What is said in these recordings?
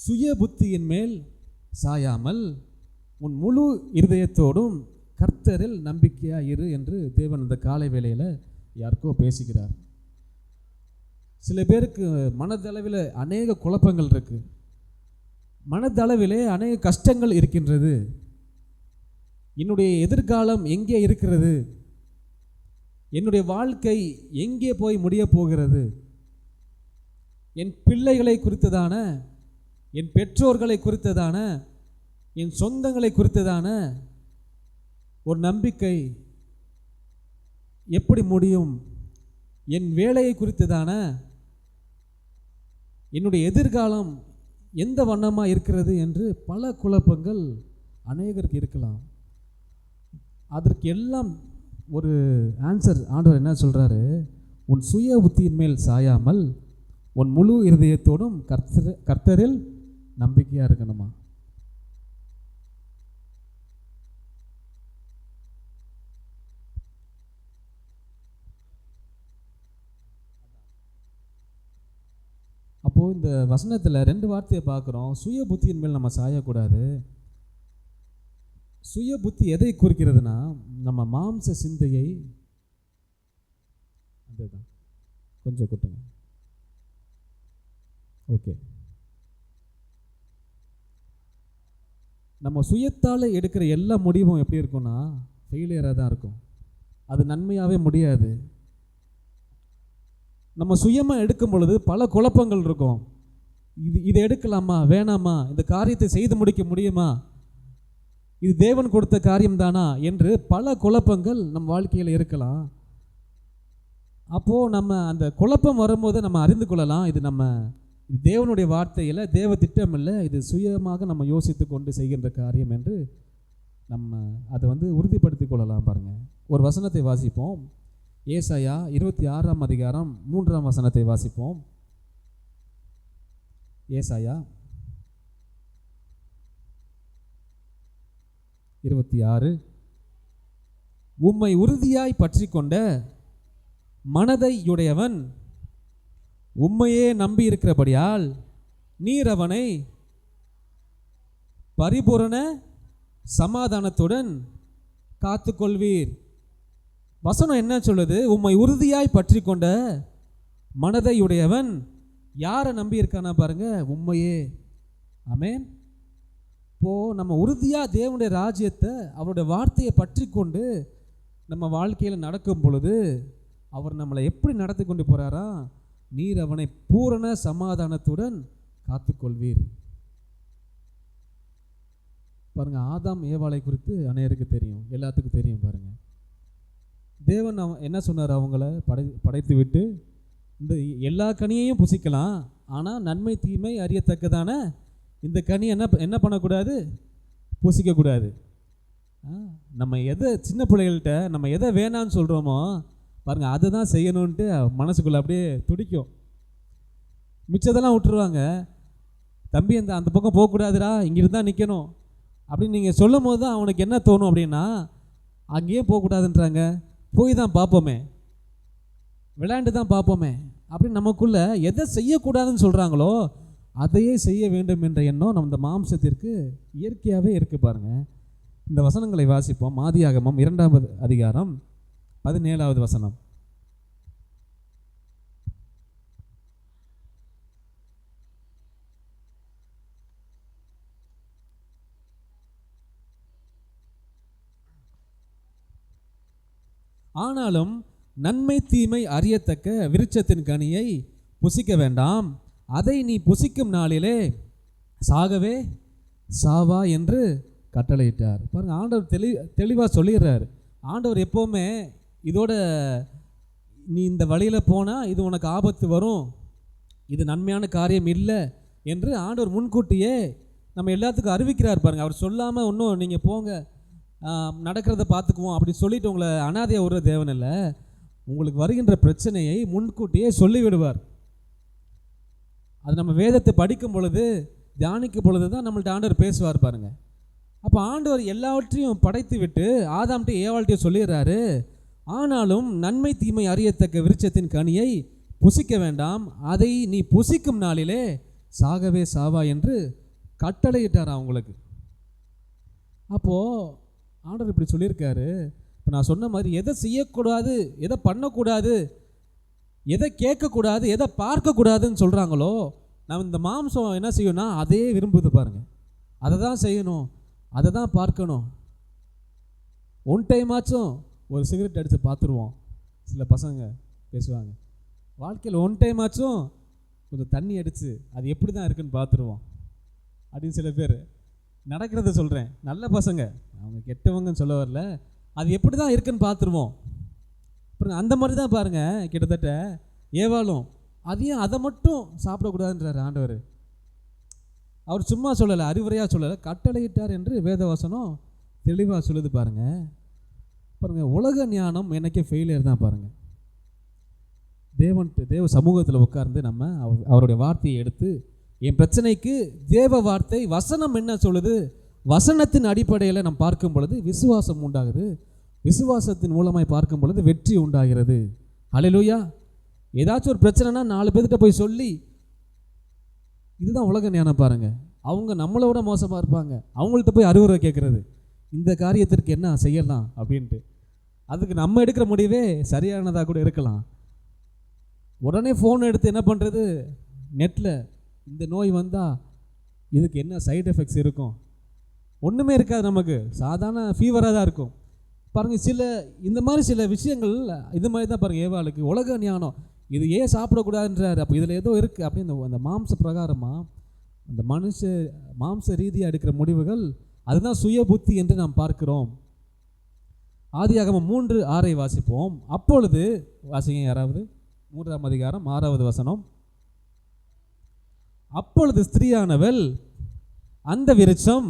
சுய புத்தியின் மேல் சாயாமல் உன் முழு இருதயத்தோடும் கர்த்தரில் நம்பிக்கையாக இரு என்று தேவன் இந்த காலை வேளையில் யாருக்கோ பேசுகிறார். சில பேருக்கு மனதளவில் அநேக குழப்பங்கள் இருக்குது, மனதளவிலே அநேக கஷ்டங்கள் இருக்கின்றது. என்னுடைய எதிர்காலம் எங்கே இருக்கிறது, என்னுடைய வாழ்க்கை எங்கே போய் முடிய போகிறது, என் பிள்ளைகளை குறித்ததான, என் பெற்றோர்களை குறித்ததான, என் சொந்தங்களை குறித்ததான ஒரு நம்பிக்கை எப்படி முடியும், என் வேலையை குறித்ததான என்னுடைய எதிர்காலம் எந்த வண்ணமாக இருக்கிறது என்று பல குழப்பங்கள் அநேகருக்கு இருக்கலாம். அதற்கு எல்லாம் ஒரு ஆன்சர் ஆண்டவர் என்ன சொல்கிறாரு, உன் சுய புத்தியின் மேல் சாயாமல் உன் முழு இருதயத்தோடும் கர்த்தரில் நம்பிக்கையாக இருக்கணுமா. அப்போது இந்த வசனத்தில் 2 வார்த்தையை பார்க்குறோம். சுய புத்தியின் மேல் நம்ம சாயக்கூடாது. சுய புத்தி எதை குறிக்கிறதுனா நம்ம மாம்ச சிந்தையை, அதுதான் கொஞ்சம் கூட்டுங்க, ஓகே. நம்ம சுயத்தால் எடுக்கிற எல்லா முடிவும் எப்படி இருக்கும்னா ஃபெயிலியராக தான் இருக்கும், அது நன்மையாகவே முடியாது. நம்ம சுயமாக எடுக்கும் பொழுது பல குழப்பங்கள் இருக்கும். இதை எடுக்கலாமா வேணாமா, இந்த காரியத்தை செய்து முடிக்க முடியுமா, இது தேவன் கொடுத்த காரியம்தானா என்று பல குழப்பங்கள் நம் வாழ்க்கையில் இருக்கலாம். அப்போது நம்ம அந்த குழப்பம் வரும்போது நம்ம அறிந்து கொள்ளலாம், இது தேவனுடைய வார்த்தையில், தேவ திட்டம் இல்லை, இது சுயமாக நம்ம யோசித்து கொண்டு செய்கின்ற காரியம் என்று நம்ம அதை உறுதிப்படுத்தி கொள்ளலாம். பாருங்கள், ஒரு வசனத்தை வாசிப்போம். ஏசாயா 26ஆம் அதிகாரம் 3ஆம் வசனத்தை வாசிப்போம். ஏசாயா 26, உம்மை உறுதியாய் பற்றி கொண்ட மனதையுடையவன் உம்மையே நம்பி இருக்கிறபடியால் நீர் அவனை பரிபூரண சமாதானத்துடன் காத்துக்கொள்வீர். வசனம் என்ன சொல்லுது, உம்மை உறுதியாய் பற்றி கொண்ட மனதையுடையவன் யாரை நம்பி இருக்கானா பாருங்க, உம்மையே. ஆமென். இப்போது நம்ம உறுதியாக தேவனுடைய ராஜ்யத்தை, அவருடைய வார்த்தையை பற்றி கொண்டு நம்ம வாழ்க்கையில் நடக்கும் பொழுது அவர் நம்மளை எப்படி நடத்தி கொண்டு போகிறாரா, நீர் அவனை பூரண சமாதானத்துடன் காத்துக்கொள்வீர். பாருங்கள், ஆதாம் ஏவாளை குறித்து அநேகருக்கு தெரியும், எல்லாத்துக்கும் தெரியும். பாருங்கள், தேவன் என்ன சொன்னார், அவங்கள படைத்து விட்டு இந்த எல்லா கனியையும் புசிக்கலாம், ஆனால் நன்மை தீமை அறியத்தக்கதான இந்த கனி என்ன பண்ணக்கூடாது, புசிக்கக்கூடாது. நம்ம எதை சின்ன பிள்ளைகள்கிட்ட நம்ம எதை வேணான்னு சொல்கிறோமோ பாருங்கள், அதை தான் செய்யணுன்ட்டு மனசுக்குள்ளே அப்படியே துடிக்கும். மிச்சதெல்லாம் விட்டுருவாங்க. தம்பி அந்த பக்கம் போகக்கூடாதுடா, இங்கிட்டு தான் நிற்கணும் அப்படின்னு நீங்கள் சொல்லும் போது தான் அவனுக்கு என்ன தோணும் அப்படின்னா, அங்கேயே போகக்கூடாதுன்றாங்க, போய் தான் பார்ப்போமே, விளையாண்டு தான் பார்ப்போமே அப்படின்னு நமக்குள்ளே எதை செய்யக்கூடாதுன்னு சொல்கிறாங்களோ அதையே செய்ய வேண்டும் என்ற எண்ணம் நம்ம இந்த மாம்சத்திற்கு இயற்கையாகவே இருக்குது. பாருங்கள், இந்த வசனங்களை வாசிப்போம். ஆதியாகமம் 2ஆம் அதிகாரம் 17ஆவது வசனம். ஆனாலும் நன்மை தீமை அறியத்தக்க விருட்சத்தின் கனியை புசிக்க வேண்டாம், அதை நீ புசிக்கும் நாளிலே சாகவே சாவா என்று கட்டளையிட்டார். பாருங்கள், ஆண்டவர் தெளிவாக சொல்லிடுறார். ஆண்டவர் எப்போவுமே இதோட நீ இந்த வழியில் போனால் இது உனக்கு ஆபத்து வரும், இது நன்மையான காரியம் இல்லை என்று ஆண்டவர் முன்கூட்டியே நம்ம எல்லாத்துக்கும் அறிவிக்கிறார். பாருங்கள், அவர் சொல்லாமல் இன்னும் நீங்கள் போங்க நடக்கிறத பார்த்துக்குவோம் அப்படி சொல்லிட்டு உங்களை அனாதையாக விடுற தேவன் இல்லை, உங்களுக்கு வருகின்ற பிரச்சனையை முன்கூட்டியே சொல்லிவிடுவார். அது நம்ம வேதத்தை படிக்கும் பொழுது, தியானிக்கும் பொழுது தான் நம்மள்ட்ட ஆண்டவர் பேசுவார். பாருங்கள், அப்போ ஆண்டவர் எல்லாவற்றையும் படைத்து விட்டு ஆதாம்கிட்ட ஏவாள்கிட்ட சொல்லிடுறாரு, ஆனாலும் நன்மை தீமை அறியத்தக்க விருட்சத்தின் கனியை புசிக்க வேண்டாம், அதை நீ புசிக்கும் நாளிலே சாகவே சாவா என்று கட்டளையிட்டார் அவங்களுக்கு. அப்போது ஆண்டவர் இப்படி சொல்லியிருக்காரு. இப்போ நான் சொன்ன மாதிரி எதை செய்யக்கூடாது, எதை பண்ணக்கூடாது, எதை கேட்கக்கூடாது, எதை பார்க்கக்கூடாதுன்னு சொல்கிறாங்களோ, நம்ம இந்த மாம்சம் என்ன செய்யணும்னா அதே விரும்புது பாருங்கள். அதை தான் செய்யணும், அதை தான் பார்க்கணும். ஒன் டைம் ஆச்சும் ஒரு சிகரெட் அடித்து பார்த்துருவோம். சில பசங்க பேசுவாங்க, வாழ்க்கையில் ஒன் டைம் ஆச்சும் கொஞ்சம் தண்ணி அடித்து அது எப்படி தான் இருக்குன்னு பார்த்துருவோம் அப்படின்னு சில பேர் நடக்கிறத சொல்கிறேன். நல்ல பசங்க, அவங்க கெட்டவங்கன்னு சொல்ல வரல, அது எப்படி தான் இருக்குன்னு பார்த்துருவோம். அப்புறம் அந்த மாதிரி தான் பாருங்கள், கிட்டத்தட்ட ஏவாளும் அதையும் அதை மட்டும் சாப்பிடக்கூடாதுன்றார் ஆண்டவர். அவர் சும்மா சொல்லலை, அறிவுரையாக சொல்லலை, கட்டளையிட்டார் என்று வேதவசனம் தெளிவாக சொல்லுது பாருங்கள். பாருங்கள், உலக ஞானம் என்னைக்கே ஃபெயிலியர் தான் பாருங்கள். தேவ சமூகத்தில் உட்கார்ந்து நம்ம அவருடைய வார்த்தையை எடுத்து, என் பிரச்சனைக்கு தேவ வார்த்தை வசனம் என்ன சொல்லுது, வசனத்தின் அடிப்படையில் நம்ம பார்க்கும் பொழுது விசுவாசம் உண்டாகுது. விசுவாசத்தின் மூலமாய் பார்க்கும் பொழுது வெற்றி உண்டாகிறது. ஹல்லேலூயா. ஏதாச்சும் ஒரு பிரச்சனைனா 4 பேர்கிட்ட போய் சொல்லி, இதுதான் உலக ஞானம் பாருங்கள். அவங்க நம்மளோட மோசமாக இருப்பாங்க, அவங்கள்ட்ட போய் அறிவுரை கேட்குறது, இந்த காரியத்திற்கு என்ன செய்யலாம் அப்படின்ட்டு. அதுக்கு நம்ம எடுக்கிற முடிவே சரியானதாக கூட இருக்கலாம். உடனே ஃபோன் எடுத்து என்ன பண்ணுறது, நெட்டில் இந்த நோய் வந்தால் இதுக்கு என்ன சைடு எஃபெக்ட்ஸ் இருக்கும், ஒன்றுமே இருக்காது, நமக்கு சாதாரண ஃபீவராக தான் இருக்கும் பாருங்கள். இந்த மாதிரி சில விஷயங்கள் இது மாதிரி தான் பாருங்கள். ஏவாளுக்கு உலக ஞானம், இது ஏன் சாப்பிடக்கூடாதுன்றார், அப்போ இதில் ஏதோ இருக்குது அப்படின்னு அந்த மாம்ச பிரகாரமாக அந்த மாம்ச ரீதியாக எடுக்கிற முடிவுகள், அதுதான் சுய புத்தி என்று நாம் பார்க்கிறோம். ஆதியாகமம் 3:6 வாசிப்போம். அப்பொழுது வாசிங்க யாராவது, 3ஆம் அதிகாரம் 6வது வசனம். அப்பொழுது ஸ்திரீயானவள் அந்த விருட்சம்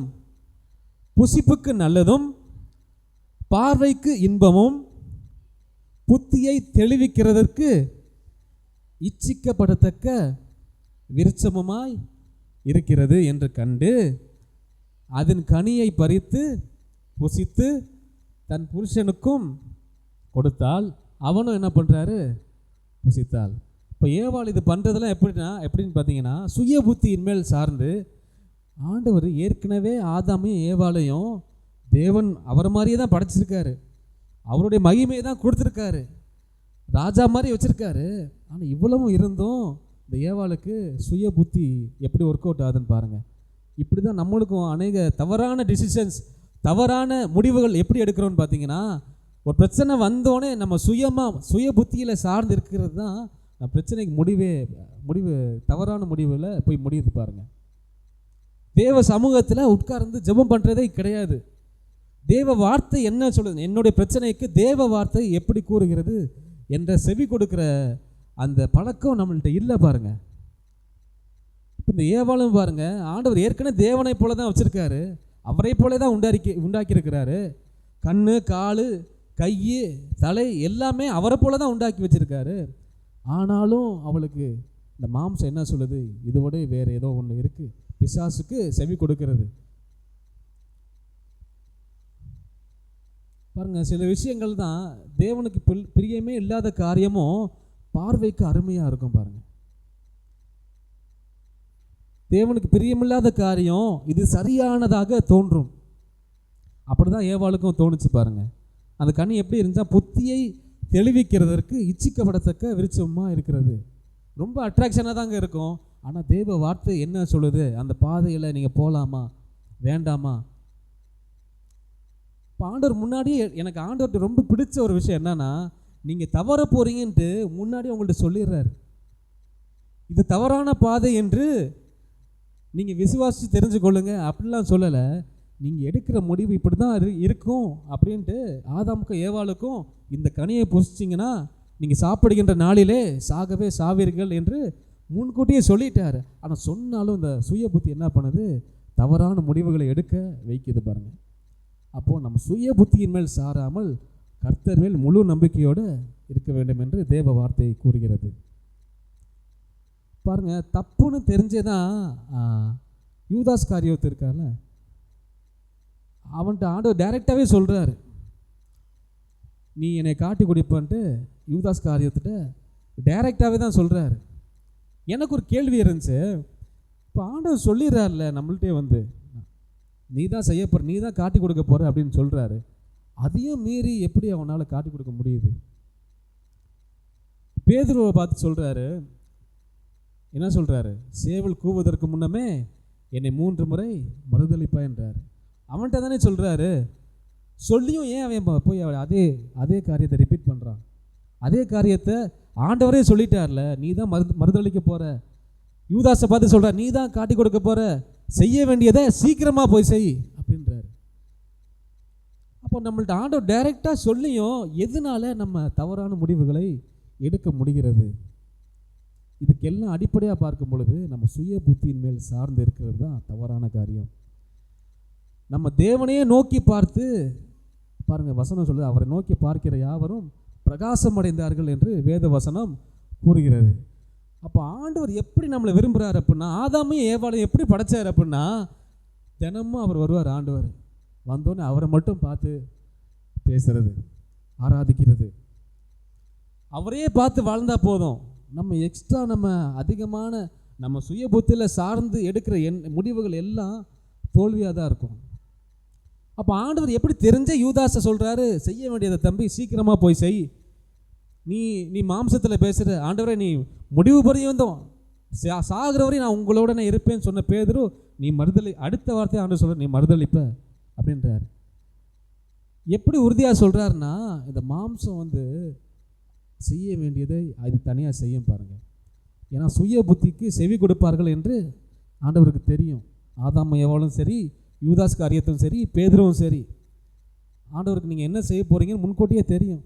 புசிப்புக்கு நல்லதும் பார்வைக்கு இன்பமும் புத்தியை தெளிவிக்கிறதற்கு இச்சிக்கப்படத்தக்க விருட்சமுமாய் இருக்கிறது என்று கண்டு அதன் கனியை பறித்து புசித்து தன் புருஷனுக்கும் கொடுத்தால் அவனும் என்ன பண்ணுறாரு, புசித்தாள். இப்போ ஏவாள் இது பண்ணுறதெல்லாம் எப்படின்னு பார்த்தீங்கன்னா, சுய புத்தியின் மேல் சார்ந்து. ஆண்டவர் ஏற்கனவே ஆதாமையும் ஏவாளையும் தேவன் அவரை மாதிரியே தான் படைச்சிருக்காரு, அவருடைய மகிமையை தான் கொடுத்துருக்காரு, ராஜா மாதிரி வச்சுருக்காரு. ஆனால் இவ்வளவும் இருந்தும் இந்த ஏவாளுக்கு சுய புத்தி எப்படி ஒர்க் அவுட் ஆகுதுன்னு பாருங்கள். இப்படி தான் நம்மளுக்கும் அநேக தவறான டிசிஷன்ஸ், தவறான முடிவுகள் எப்படி எடுக்கிறோன்னு பார்த்தீங்கன்னா, ஒரு பிரச்சனை வந்தோடனே நம்ம சுய புத்தியில் சார்ந்து இருக்கிறது தான் நம்ம பிரச்சனைக்கு முடிவு தவறான முடிவில் போய் முடியுது பாருங்கள். தேவ சமூகத்தில் உட்கார்ந்து ஜெபம் பண்ணுறதே கிடையாது. தேவ வார்த்தை என்ன சொல்லுது, என்னுடைய பிரச்சனைக்கு தேவ வார்த்தை எப்படி கூறுகிறது என்ற செவி கொடுக்குற அந்த பழக்கம் நம்மள்கிட்ட இல்லை பாருங்கள். இப்போ இந்த ஏவாளும் பாருங்கள், ஆண்டவர் ஏற்கனவே தேவனை போல தான் வச்சுருக்காரு, அவரை போல தான் உண்டாக்கியிருக்கிறாரு. கண், கால், கை, தலை எல்லாமே அவரை போல தான் உண்டாக்கி வச்சுருக்காரு. ஆனாலும் அவளுக்கு இந்த மாம்சம் என்ன சொல்லுது, இதோட வேறு ஏதோ ஒன்று இருக்குது, பிசாசுக்கு செவி கொடுக்கிறது. பாருங்கள், சில விஷயங்கள் தான் தேவனுக்கு பிரியமே இல்லாத காரியமும் பார்வைக்கு அருமையாக இருக்கும் பாருங்கள். தேவனுக்கு பிரியமில்லாத காரியம் இது சரியானதாக தோன்றும். அப்படி தான் ஏவாளுக்கும் தோணுச்சு பாருங்கள். அந்த கனி எப்படி இருந்துச்சா, புத்தியை தெளிவிக்கிறதற்கு இச்சிக்கப்படத்தக்க விருட்சமாக இருக்கிறது. ரொம்ப அட்ராக்ஷனாக தாங்க இருக்கும். ஆனால் தேவ வார்த்தை என்ன சொல்லுது, அந்த பாதையில் நீங்கள் போகலாமா வேண்டாமா. இப்போ ஆண்டவர் முன்னாடியே, எனக்கு ஆண்டவர்கிட்ட ரொம்ப பிடிச்ச ஒரு விஷயம் என்னன்னா, நீங்கள் தவற போகிறீங்கன்ட்டு முன்னாடி உங்கள்கிட்ட சொல்லிடுறாரு. இது தவறான பாதை என்று நீங்கள் விசுவாசித்து தெரிஞ்சுக்கொள்ளுங்க அப்படிலாம் சொல்லலை. நீங்கள் எடுக்கிற முடிவு இப்படி தான் இருக்கும் அப்படின்ட்டு ஆதாமுக்கும் ஏவாளுக்கும் இந்த கனியை புசிச்சிங்கன்னா நீங்கள் சாப்பிடுகின்ற நாளிலே சாகவே சாவீர்கள் என்று முன்கூட்டியே சொல்லிட்டார். ஆனால் சொன்னாலும் இந்த சுய புத்தி என்ன பண்ணுது, தவறான முடிவுகளை எடுக்க வைக்குது பாருங்கள். அப்போது நம்ம சுய புத்தியின் மேல் சாராமல் கர்த்தர் மேல் முழு நம்பிக்கையோடு இருக்க வேண்டும் என்று தேவ வார்த்தை கூறுகிறது. பாருங்கள், தப்புன்னு தெரிஞ்சே தான் யூதாஸ் காரியோத்து இருக்கார்ல, அவன்கிட்ட ஆண்டவர் டைரெக்டாகவே சொல்கிறாரு, நீ என்னை காட்டி குடிப்பான்ட்டு யூதாஸ் காரியத்திட்ட டைரெக்டாகவே தான் சொல்கிறாரு. எனக்கு ஒரு கேள்வி இருந்துச்சு, இப்போ ஆண்டவர் சொல்லிடுறாருல நம்மள்ட்டே வந்து, நீ தான் செய்ய போகிற, நீ தான் காட்டி கொடுக்க போகிற அப்படின்னு சொல்கிறாரு. அதையும் மீறி எப்படி அவனால் காட்டி கொடுக்க முடியுது? பேதுருவை பார்த்து சொல்கிறாரு, என்ன சொல்கிறாரு? சேவல் கூவுவதற்கு முன்னமே என்னை 3 முறை மறுதளிப்பா என்றார். அவன்கிட்ட தானே சொல்கிறாரு. சொல்லியும் ஏன் அவன் போய் அதே காரியத்தை ரிப்பீட் பண்ணுறான்? அதே காரியத்தை ஆண்டவரே சொல்லிட்டார்ல, நீ தான் மறுதளிக்க போகிற. யூதாஸை பார்த்து சொல்கிறார், நீ தான் காட்டி கொடுக்க போகிற, செய்ய வேண்டியதை சீக்கிரமாக போய் செய் அப்படின்றாரு. அப்போ நம்மள்ட்ட ஆண்டவர் டைரெக்டாக சொல்லியும் எதனால நம்ம தவறான முடிவுகளை எடுக்க முடிகிறது? இதுக்கெல்லாம் அடிப்படையாக பார்க்கும் பொழுது நம்ம சுய புத்தியின் மேல் சார்ந்து இருக்கிறது தான் தவறான காரியம். நம்ம தேவனையே நோக்கி பார்த்து பாருங்கள், வசனம் சொல்லுது, அவரை நோக்கி பார்க்கிற யாவரும் பிரகாசம் அடைந்தார்கள் என்று வேத வசனம் கூறுகிறது. அப்போ ஆண்டவர் எப்படி நம்மளை விரும்புகிறார் அப்படின்னா, ஆதாமையும் ஏவாளையும் எப்படி படைச்சார் அப்படின்னா, தினமும் அவர் வருவார். ஆண்டவர் வந்தோடனே அவரை மட்டும் பார்த்து பேசுறது, ஆராதிக்கிறது, அவரையே பார்த்து வாழ்ந்தால் போதும். நம்ம எக்ஸ்ட்ரா நம்ம அதிகமான நம்ம சுய புத்தியில் சார்ந்து எடுக்கிற முடிவுகள் எல்லாம் தோல்வியாக தான் இருக்கும். அப்போ ஆண்டவர் எப்படி தெரிஞ்ச யூதாஸை சொல்கிறாரு, செய்ய வேண்டியதை தம்பி சீக்கிரமாக போய் செய். நீ மாம்சத்தில் பேசுகிற, ஆண்டவரே நீ முடிவு பரியந்தோம் சாகிற வரையும் நான் உங்களோட நான் இருப்பேன்னு சொன்ன பேதுரு, நீ அடுத்த வார்த்தையை ஆண்டவர் சொல்கிற, நீ மறுதளிப்ப அப்படின்றார். எப்படி உறுதியாக சொல்கிறாருன்னா, இந்த மாம்சம் வந்து செய்ய வேண்டியதை அது தனியாக செய்யும் பாருங்கள். ஏன்னா சுய புத்திக்கு செவி கொடுப்பார்கள் என்று ஆண்டவருக்கு தெரியும். ஆதாம் ஏவாளும் சரி, யூதாஸ் காரியத்தும் சரி, பேதுருவும் சரி, ஆண்டவருக்கு நீங்கள் என்ன செய்ய போகிறீங்கன்னு முன்கூட்டியே தெரியும்.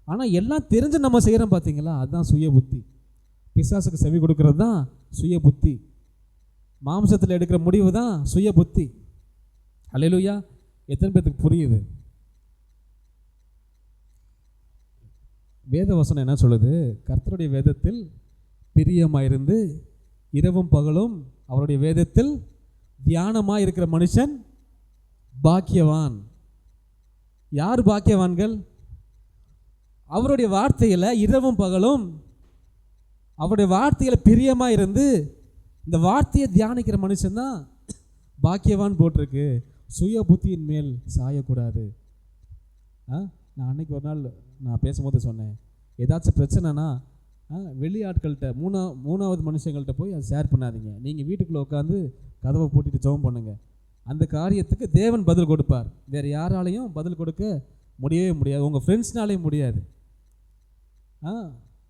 ஆனால் எல்லாம் தெரிஞ்சு நம்ம செய்கிறோம் பார்த்தீங்களா, அதுதான் சுய புத்தி. பிசாசுக்கு செவி கொடுக்கறது தான் சுய புத்தி. மாம்சத்தில் எடுக்கிற முடிவு தான் சுய புத்தி. அல்லேலூயா! எத்தனை பேருக்கு புரியுது? வேத வசனம் என்ன சொல்லுது? கர்த்தருடைய வேதத்தில் பிரியமாயிருந்து இரவும் பகலும் அவருடைய வேதத்தில் தியானமாக இருக்கிற மனுஷன் பாக்கியவான். யார் பாக்கியவான்கள்? அவருடைய வார்த்தையில் இரவும் பகலும் அவருடைய வார்த்தையில் பிரியமாக இருந்து இந்த வார்த்தையை தியானிக்கிற மனுஷன்தான் பாக்கியவான் போட்டிருக்கு. சுய புத்தியின் மேல் சாயக்கூடாது. நான் அன்னைக்கு ஒரு நாள் நான் பேசும்போது சொன்னேன், ஏதாச்சும் பிரச்சனைனா வெளியாட்கள்கிட்ட மூணாவது மனுஷங்கள்கிட்ட போய் அதை ஷேர் பண்ணாதீங்க. நீங்கள் வீட்டுக்குள்ளே உட்காந்து கதவை போட்டுட்டு ஜெபம் பண்ணுங்கள். அந்த காரியத்துக்கு தேவன் பதில் கொடுப்பார். வேறு யாராலையும் பதில் கொடுக்க முடியவே முடியாது. உங்கள் ஃப்ரெண்ட்ஸ்னாலேயும் முடியாது.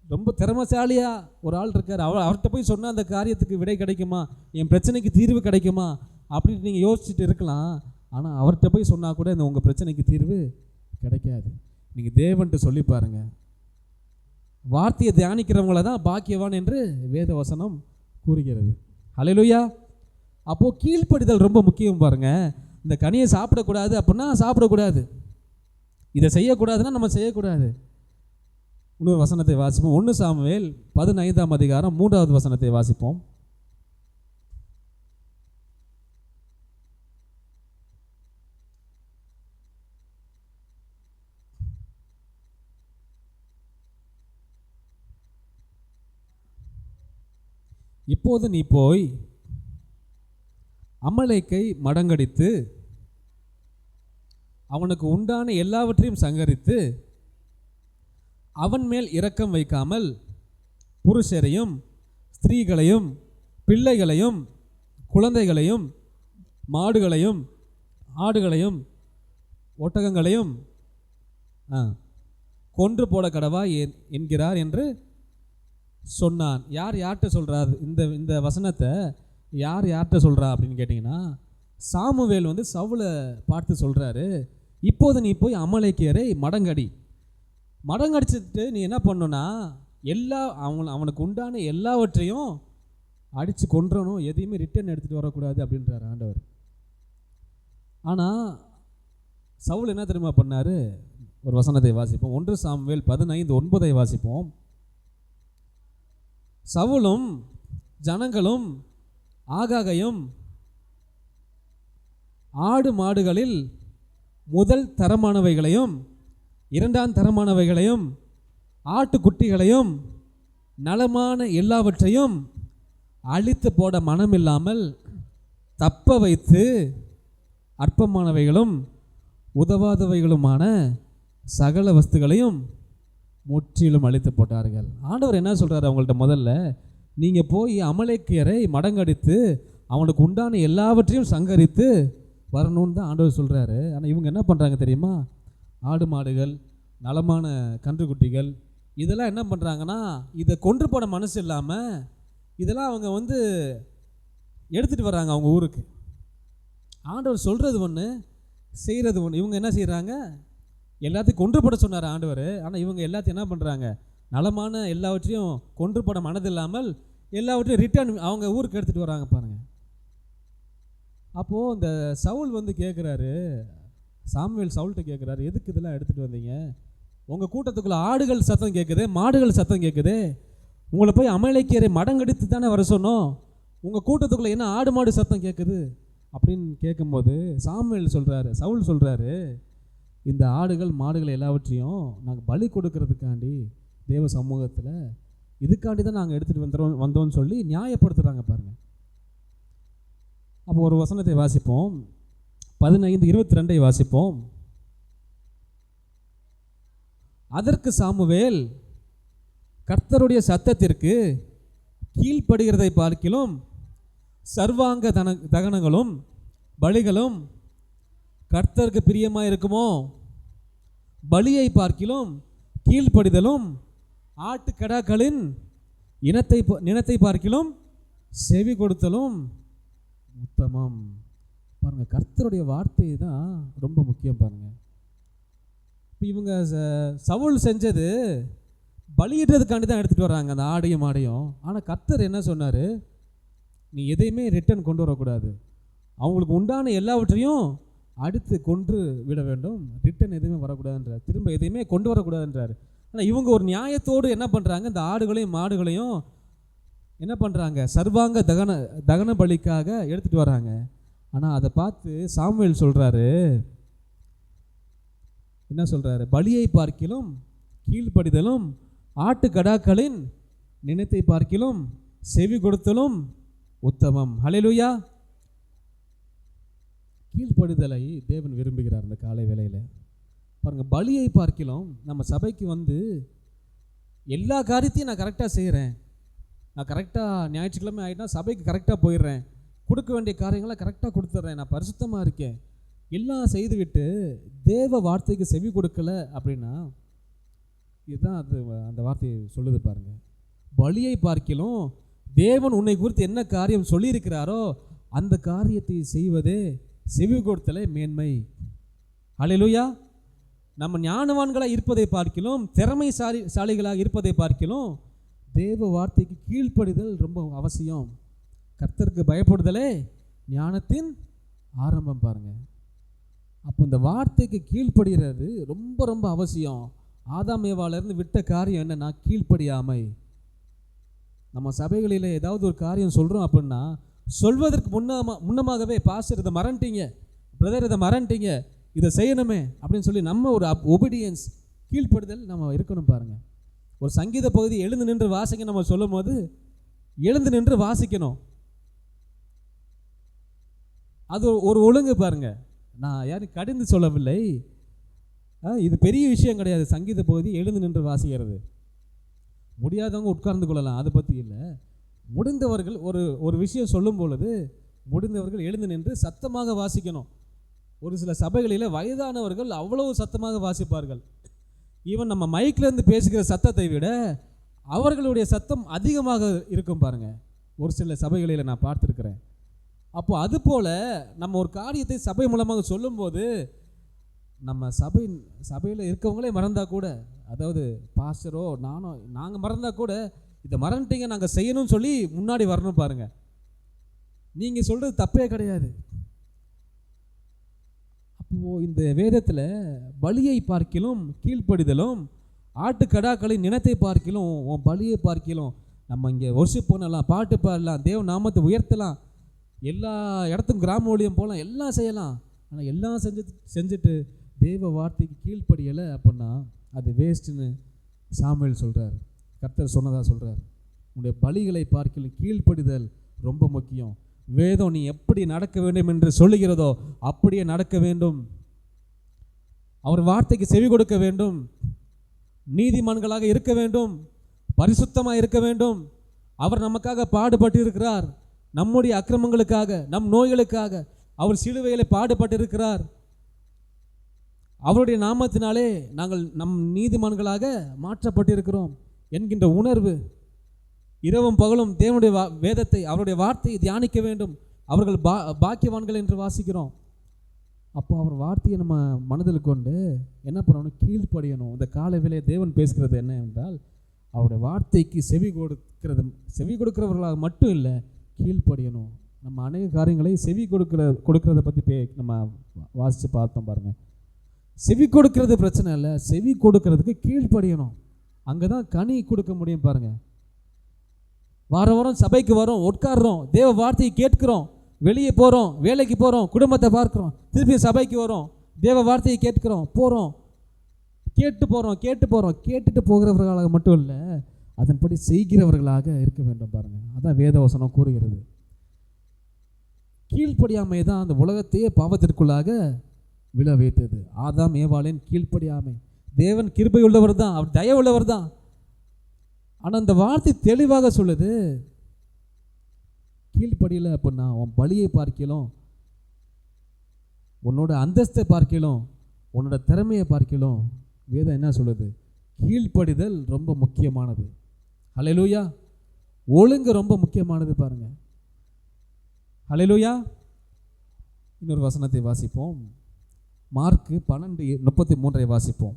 ரொம்ப திறமைசாலியாக ஒரு ஆள் இருக்கார், அவர்கிட்ட போய் சொன்னால் அந்த காரியத்துக்கு விடை கிடைக்குமா, என் பிரச்சனைக்கு தீர்வு கிடைக்குமா அப்படின்னு நீங்கள் யோசிச்சுட்டு இருக்கலாம். ஆனால் அவர்கிட்ட போய் சொன்னால் கூட இந்த உங்கள் பிரச்சனைக்கு தீர்வு கிடைக்காது. நீங்கள் தேவன்ட்டு சொல்லி பாருங்கள். வார்த்தையை தியானிக்கிறவங்கள தான் பாக்கியவான் என்று வேத வசனம் கூறுகிறது. ஹல்லேலூயா! அப்போது கீழ்ப்படிதல் ரொம்ப முக்கியம் பாருங்கள். இந்த கனியை சாப்பிடக்கூடாது அப்படின்னா சாப்பிடக்கூடாது, இதை செய்யக்கூடாதுன்னா நம்ம செய்யக்கூடாது. இன்னொரு வசனத்தை வாசிப்போம். 1 சாமுவேல் 15ஆம் அதிகாரம் 3வது வசனத்தை வாசிப்போம். இப்போது நீ போய் அமலேக்கை மடங்கடித்து அவனுக்கு உண்டான எல்லாவற்றையும் சங்கரித்து அவன் மேல் இரக்கம் வைக்காமல் புருஷரையும் ஸ்திரீகளையும் பிள்ளைகளையும் குழந்தைகளையும் மாடுகளையும் ஆடுகளையும் ஒட்டகங்களையும் கொன்று போட கடவா என்கிறார் என்று சொன்னான். யார்கிட்ட சொல்கிறார் இந்த வசனத்தை? யார்கிட்ட சொல்கிறா அப்படின்னு கேட்டிங்கன்னா, சாமுவேல் வந்து சவுலை பார்த்து சொல்கிறாரு, இப்போது நீ போய் அமலேக்கியரை மடங்கடிச்சிட்டு நீ என்ன பண்ணணும்னா அவனுக்கு உண்டான எல்லாவற்றையும் அடித்து கொன்றணும், எதையுமே ரிட்டர்ன் எடுத்துகிட்டு வரக்கூடாது அப்படின்றார் ஆண்டவர். ஆனால் சவுல் என்ன தெரியுமா பண்ணார்? ஒரு வசனத்தை வாசிப்போம். 1 சாமுவேல் 15:9 வாசிப்போம். சவுலும் ஜனங்களும் ஆகாகையும் ஆடு மாடுகளில் முதல் தரமானவைகளையும் 2ஆம் தரமானவைகளையும் ஆட்டுக்குட்டிகளையும் நலமான எல்லாவற்றையும் அழித்து போட மனம் இல்லாமல் தப்ப வைத்து அற்பமானவைகளும் உதவாதவைகளுமான சகல வஸ்துகளையும் முற்றிலும் அழித்து போட்டார்கள். ஆண்டவர் என்ன சொல்கிறார் அவங்கள்ட்ட? முதல்ல நீங்கள் போய் அமலேக்கியரை மடங்கடித்து அவனுக்கு உண்டான எல்லாவற்றையும் சங்கரித்து வரணும்னு தான் ஆண்டவர் சொல்கிறாரு. ஆனால் இவங்க என்ன பண்ணுறாங்க தெரியுமா? ஆடு மாடுகள், நலமான கன்றுக்குட்டிகள் இதெல்லாம் என்ன பண்ணுறாங்கன்னா, இதை கொன்று போட மனசு இல்லாமல் இதெல்லாம் அவங்க எடுத்துகிட்டு வர்றாங்க அவங்க ஊருக்கு. ஆண்டவர் சொல்கிறது ஒன்று, செய்கிறது ஒன்று. இவங்க என்ன செய்கிறாங்க? எல்லாத்தையும் கொன்று போட சொன்னார் ஆண்டவர். ஆனால் இவங்க எல்லாத்தையும் என்ன பண்ணுறாங்க? நலமான எல்லாவற்றையும் கொன்று போட மனதில்லாமல் எல்லாவற்றையும் ரிட்டர்ன் அவங்க ஊருக்கு எடுத்துகிட்டு வராங்க பாருங்கள். அப்போது இந்த சவுல் கேட்குறாரு, சாமுவேல் சவுல்கிட்ட கேட்குறாரு, எதுக்கு இதெல்லாம் எடுத்துகிட்டு வந்தீங்க? உங்கள் கூட்டத்துக்குள்ளே ஆடுகள் சத்தம் கேட்குது, மாடுகள் சத்தம் கேட்குது. உங்களை போய் அமலேக்கியரை மடங்கடித்து தானே வர சொன்னோம். உங்கள் கூட்டத்துக்குள்ளே என்ன ஆடு மாடு சத்தம் கேட்குது அப்படின்னு கேட்கும்போது சவுல் சொல்கிறாரு, இந்த ஆடுகள் மாடுகள் எல்லாவற்றையும் நாங்கள் பலி கொடுக்கறதுக்காண்டி தேவ சமூகத்தில் இதுக்காண்டி தான் நாங்கள் எடுத்துகிட்டு வந்தோம்னு சொல்லி நியாயப்படுத்துகிறாங்க பாருங்கள். அப்போ ஒரு வசனத்தை வாசிப்போம், 15:22 வாசிப்போம். அதற்கு சாமுவேல், கர்த்தருடைய சத்தத்திற்கு கீழ்ப்படுகிறதை பார்க்கிலும் சர்வாங்க தகனங்களும் பலிகளும் கர்த்தருக்கு பிரியமாக இருக்குமோ? பலியை பார்க்கிலும் கீழ்ப்படிதலும் ஆட்டுக்கடாக்களின் இனத்தை பார்க்கிலும் செவி கொடுத்தலும் உத்தமம். பாருங்கள், கர்த்தருடைய வார்த்தை தான் ரொம்ப முக்கியம். பாருங்கள், இப்போ இவங்க சவுல் செஞ்சது பலியிடுறதுக்காண்டி தான் எடுத்துகிட்டு வர்றாங்க அந்த ஆடையும் மாடையும். ஆனால் கர்த்தர் என்ன சொன்னார்? நீ எதையுமே ரிட்டர்ன் கொண்டு வரக்கூடாது, அவங்களுக்கு உண்டான எல்லாவற்றையும் அடுத்து கொன்று விட வேண்டும், ரிட்டர்ன் எதுவுமே வரக்கூடாதுன்றார், திரும்ப எதையுமே கொண்டு வரக்கூடாதுன்றார். ஆனால் இவங்க ஒரு நியாயத்தோடு என்ன பண்ணுறாங்க? இந்த ஆடுகளையும் மாடுகளையும் என்ன பண்ணுறாங்க? சர்வாங்க தகன பலிக்காக எடுத்துகிட்டு வராங்க. ஆனால் அதை பார்த்து சாமுவேல் சொல்கிறாரு, என்ன சொல்கிறாரு? பலியை பார்க்கிலும் கீழ்ப்படிதலும் ஆட்டுக்கடாக்களின் நினைத்தை பார்க்கிலும் செவி கொடுத்தலும் உத்தமம். ஹல்லேலூயா. கீழ்ப்படுதலை தேவன் விரும்புகிறார். இந்த காலை வேளையில் பாருங்கள், பலியை பார்க்கிலும் நம்ம சபைக்கு எல்லா காரியத்தையும் நான் கரெக்டாக செய்கிறேன், நான் கரெக்டாக ஞாயிற்றுக்கிழமை ஆகிட்டா சபைக்கு கரெக்டாக போயிடுறேன், கொடுக்க வேண்டிய காரியங்களை கரெக்டாக கொடுத்துட்றேன், நான் பரிசுத்தமாக இருக்கேன், எல்லாம் செய்துவிட்டு தேவ வார்த்தைக்கு செவி கொடுக்கல அப்படின்னா இதுதான் அந்த வார்த்தையை சொல்லுது பாருங்கள். பலியை பார்க்கிலும் தேவன் உன்னை குறித்து என்ன காரியம் சொல்லியிருக்கிறாரோ அந்த காரியத்தை செய்வதே செவி கொடுத்தலே மேன்மை. ஹல்லேலூயா. நம்ம ஞானவான்களாக இருப்பதை பார்க்கிலும் திறமைசாலிகளாக இருப்பதை பார்க்கிலும் தேவ வார்த்தைக்கு கீழ்ப்படிதல் ரொம்ப அவசியம். கர்த்தருக்கு பயப்படுதலே ஞானத்தின் ஆரம்பம். பாருங்கள், அப்போ இந்த வார்த்தைக்கு கீழ்ப்படுகிறது ரொம்ப ரொம்ப அவசியம். ஆதாம் ஏவாளிலிருந்து விட்ட காரியம் என்னன்னா கீழ்ப்படியாமை. நம்ம சபைகளில் ஏதாவது ஒரு காரியம் சொல்கிறோம் அப்படின்னா சொல்வதற்கு முன்னமாகவே பாஸ்டர் இதை மறந்துட்டீங்க, பிரதர் இதை மறந்துட்டீங்க, இதை செய்யணுமே அப்படின்னு சொல்லி நம்ம ஒரு ஒபீடியன்ஸ் கீழ்ப்படுதல் நம்ம இருக்கணும். பாருங்கள், ஒரு சங்கீத பகுதி எழுந்து நின்று வாசிக்க நம்ம சொல்லும் போது எழுந்து நின்று வாசிக்கணும். அது ஒரு ஒழுங்கு. பாருங்கள், நான் யாரும் கடிந்து சொல்லவில்லை, இது பெரிய விஷயம் கிடையாது. சங்கீத பகுதி எழுந்து நின்று வாசிக்கிறது, முடியாதவங்க உட்கார்ந்து கொள்ளலாம், அதை பற்றி இல்லை. முடிந்தவர்கள் ஒரு விஷயம் சொல்லும் பொழுது முடிந்தவர்கள் எழுந்து நின்று சத்தமாக வாசிக்கணும். ஒரு சில சபைகளில் வயதானவர்கள் அவ்வளவு சத்தமாக வாசிப்பார்கள். ஈவன் நம்ம மைக்லேருந்து பேசுகிற சத்தத்தை விட அவர்களுடைய சத்தம் அதிகமாக இருக்கும். பாருங்கள், ஒரு சில சபைகளில் நான் பார்த்துருக்கிறேன். அப்போ அதுபோல் நம்ம ஒரு காரியத்தை சபை மூலமாக சொல்லும்போது நம்ம சபையில் இருக்கவங்களே மறந்தால் கூட, அதாவது பாஸ்டரோ நாங்கள் மறந்தால் கூட இதை மறந்துட்டீங்க நாங்கள் செய்யணும்னு சொல்லி முன்னாடி வரணும். பாருங்கள், நீங்கள் சொல்கிறது தப்பே கிடையாது. அப்போது இந்த வேதத்தில் பலியை பார்க்கிலும் கீழ்ப்படிதலும் ஆட்டுக்கடாக்களின் நினத்தை பார்க்கிலும் உன் பலியை பார்க்கிலும் நம்ம இங்கே ஒர்ஷிப் பண்ணலாம், பாட்டு பாடலாம், தேவ நாமத்தை உயர்த்தலாம், எல்லா இடத்துக்கும் கிராம ஊழியம் போகலாம், எல்லாம் செய்யலாம். ஆனால் எல்லாம் செஞ்சுட்டு தேவ வார்த்தைக்கு கீழ்ப்படியலை அப்படின்னா அது வேஸ்ட்டுன்னு சாமுவேல் சொல்கிறார். கர்த்தர் சொன்னதாக சொல்கிறார். உன்னுடைய பலிகளை பார்க்கலும் கீழ்ப்படிதல் ரொம்ப முக்கியம். வேதம் நீ எப்படி நடக்க வேண்டும் என்று சொல்லுகிறதோ அப்படியே நடக்க வேண்டும். அவர் வார்த்தைக்கு செவி கொடுக்க வேண்டும். நீதிமான்களாக இருக்க வேண்டும். பரிசுத்தமாக இருக்க வேண்டும். அவர் நமக்காக பாடுபட்டு இருக்கிறார். நம்முடைய அக்கிரமங்களுக்காக, நம் நோய்களுக்காக அவர் சிலுவையிலே பாடுபட்டு இருக்கிறார். அவருடைய நாமத்தினாலே நாங்கள் நம் நீதிமான்களாக மாற்றப்பட்டிருக்கிறோம் என்கின்ற உணர்வு. இரவும் பகலும் தேவனுடைய வேதத்தை, அவருடைய வார்த்தையை தியானிக்க வேண்டும். அவர்கள் பாக்கியவான்கள் என்று வாசிக்கிறோம். அப்போ அவர் வார்த்தையை நம்ம மனதில் கொண்டு என்ன பண்ணணும்? கீழ்ப்படியணும். இந்த காலை வேளையை தேவன் பேசுகிறது என்ன என்றால், அவருடைய வார்த்தைக்கு செவி கொடுக்கிறவர்களாக மட்டும் இல்லை, கீழ்ப்படியணும். நம்ம அநேக காரியங்களை செவி கொடுக்கறத பற்றி நம்ம வாசித்து பார்த்தோம் பாருங்கள். செவி கொடுக்கறது பிரச்சனை இல்லை, செவி கொடுக்கறதுக்கு கீழ்ப்படியணும். அங்கே தான் கனி கொடுக்க முடியும் பாருங்கள். வாரம் சபைக்கு வரோம், உட்காடுறோம், தேவ வார்த்தையை கேட்கிறோம், வெளியே போகிறோம், வேலைக்கு போகிறோம், குடும்பத்தை பார்க்குறோம், திருப்பி சபைக்கு வரோம், தேவ வார்த்தையை கேட்கிறோம், போகிறோம், கேட்டுட்டு போகிறவர்களாக மட்டும் இல்லை, அதன்படி செய்கிறவர்களாக இருக்க வேண்டும் பாருங்கள். அதான் வேதவசனம் கூறுகிறது. கீழ்ப்படியாமை தான் அந்த உலகத்தையே பாவத்திற்குள்ளாக விழ வைத்தது. ஆதாம் ஏவாளின் கீழ்ப்படியாமை. தேவன் கிருபை உள்ளவர் தான், அவர் தயவு உள்ளவர் தான். ஆனால் அந்த வார்த்தை தெளிவாக சொல்லுது, கீழ்ப்படியலை அப்படின்னா உன் பலியை பார்க்கலாம், உன்னோட அந்தஸ்தை பார்க்கலாம், உன்னோட திறமையை பார்க்கலாம். வேதம் என்ன சொல்லுது? கீழ்ப்படிதல் ரொம்ப முக்கியமானது. ஹல்லேலூயா. ஒழுங்கு ரொம்ப முக்கியமானது பாருங்க. ஹல்லேலூயா. இன்னொரு வசனத்தை வாசிப்போம். மார்க்கு 12:33 வாசிப்போம்.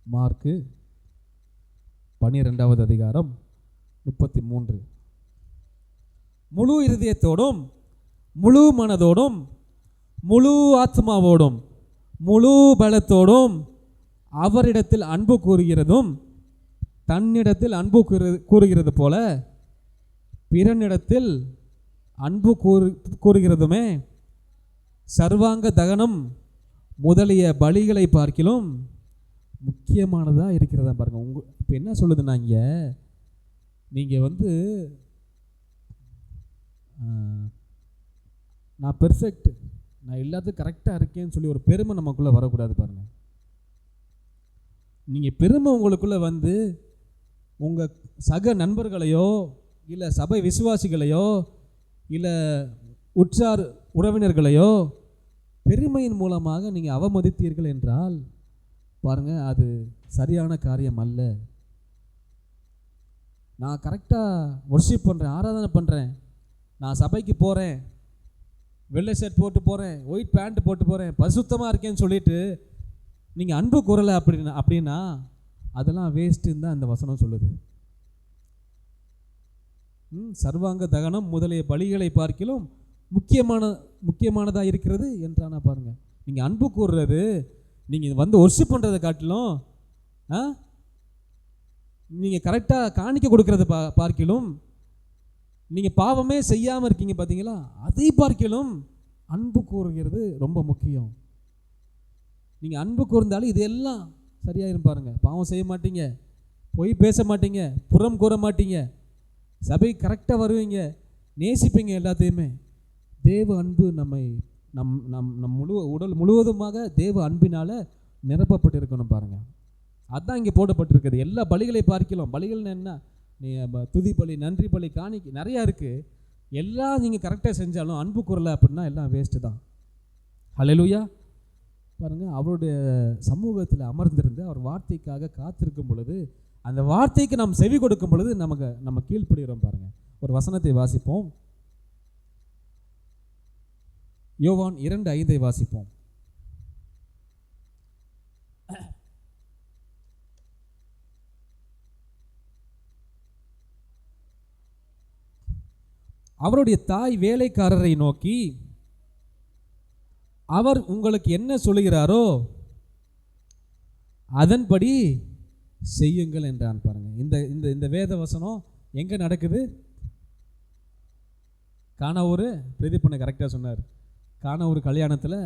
மார்க்கு 12வது அதிகாரம் 33. முழு இருதயத்தோடும், முழு மனதோடும், முழு ஆத்மாவோடும், முழு பலத்தோடும் அவரிடத்தில் அன்பு கூறுகிறதும், தன்னிடத்தில் அன்பு கூறுகிறது போல பிறனிடத்தில் அன்பு கூறுகிறதுமே சர்வாங்க தகனம் முதலிய பலிகளை பார்க்கிலும் முக்கியமானதாக இருக்கிறதா பாருங்கள். இப்போ என்ன சொல்லுதுன்னா, இங்கே நீங்கள் நான் பெர்ஃபெக்ட், நான் எல்லாத்துக்கும் கரெக்டாக இருக்கேன்னு சொல்லி ஒரு பெருமை நமக்குள்ளே வரக்கூடாது பாருங்கள். நீங்கள் பெருமை உங்களுக்குள்ளே உங்கள் சக நண்பர்களையோ இல்லை சபை விசுவாசிகளையோ இல்லை உற்றார் உறவினர்களையோ பெருமையின் மூலமாக நீங்கள் அவமதித்தீர்கள் என்றால் பாருங்கள், அது சரியான காரியம் அல்ல. நான் கரெக்டாக வொர்ஷிப் பண்ணுறேன், ஆராதனை பண்ணுறேன், நான் சபைக்கு போகிறேன், வெள்ளை ஷர்ட் போட்டு போகிறேன், ஒயிட் பேண்ட் போட்டு போகிறேன், பரிசுத்தமாக இருக்கேன்னு சொல்லிட்டு நீங்கள் அன்பு கூறலை அப்படின்னா அதெல்லாம் வேஸ்ட்டுன்னு தான் அந்த வசனம் சொல்லுது. சர்வாங்க தகனம் முதலிய பலிகளை பார்க்கிலும் முக்கியமானதாக இருக்கிறது என்றானா பாருங்கள். நீங்கள் அன்பு கூறுறது, நீங்கள் ஒர்ஷிப் பண்ணுறதை காட்டிலும் நீங்கள் கரெக்டாக காணிக்க கொடுக்கறத பார்க்கிலும், நீங்கள் பாவமே செய்யாமல் இருக்கீங்க பார்த்தீங்களா, அதை பார்க்கிலும் அன்பு கூறுகிறது ரொம்ப முக்கியம். நீங்கள் அன்பு கூர்ந்தாலும் இதெல்லாம் சரியாயிரும் பாருங்கள். பாவம் செய்ய மாட்டீங்க, பொய் பேச மாட்டீங்க, புறம் கூற மாட்டீங்க, சபை கரெக்டாக வருவீங்க, நேசிப்பீங்க எல்லாத்தையுமே. தேவ அன்பு நம் உடல் முழுவதுமாக தேவ அன்பினால் நிரப்பப்பட்டிருக்கணும் பாருங்கள். அதுதான் இங்கே போடப்பட்டிருக்குது. எல்லா பலிகளை பார்க்கலாம். பலிகள்னு என்ன? நீ துதி பலி, நன்றி பலி, காணிக்கை நிறையா இருக்குது. எல்லாம் நீங்கள் கரெக்டாக செஞ்சாலும் அன்பு கூறலை அப்படின்னா எல்லாம் வேஸ்ட்டு தான். ஹல்லேலூயா. பாருங்கள், அவருடைய சமூகத்தில் அமர்ந்திருந்து அவர் வார்த்தைக்காக காத்திருக்கும் பொழுது, அந்த வார்த்தைக்கு நாம் செவி கொடுக்கும் பொழுது நம்ம கீழ்ப்படுகிறோம் பாருங்கள். ஒரு வசனத்தை வாசிப்போம். யோவான் 2:5 வாசிப்போம். அவருடைய தாய் வேலைக்காரரை நோக்கி, அவர் உங்களுக்கு என்ன சொல்லுகிறாரோ அதன்படி செய்யுங்கள் என்றான் பாருங்க. இந்த வேத வசனம் எங்க நடக்குது? கானாவூர் பிரதீபனை கரெக்டாக சொன்னார். கானாவூர் கல்யாணத்தில்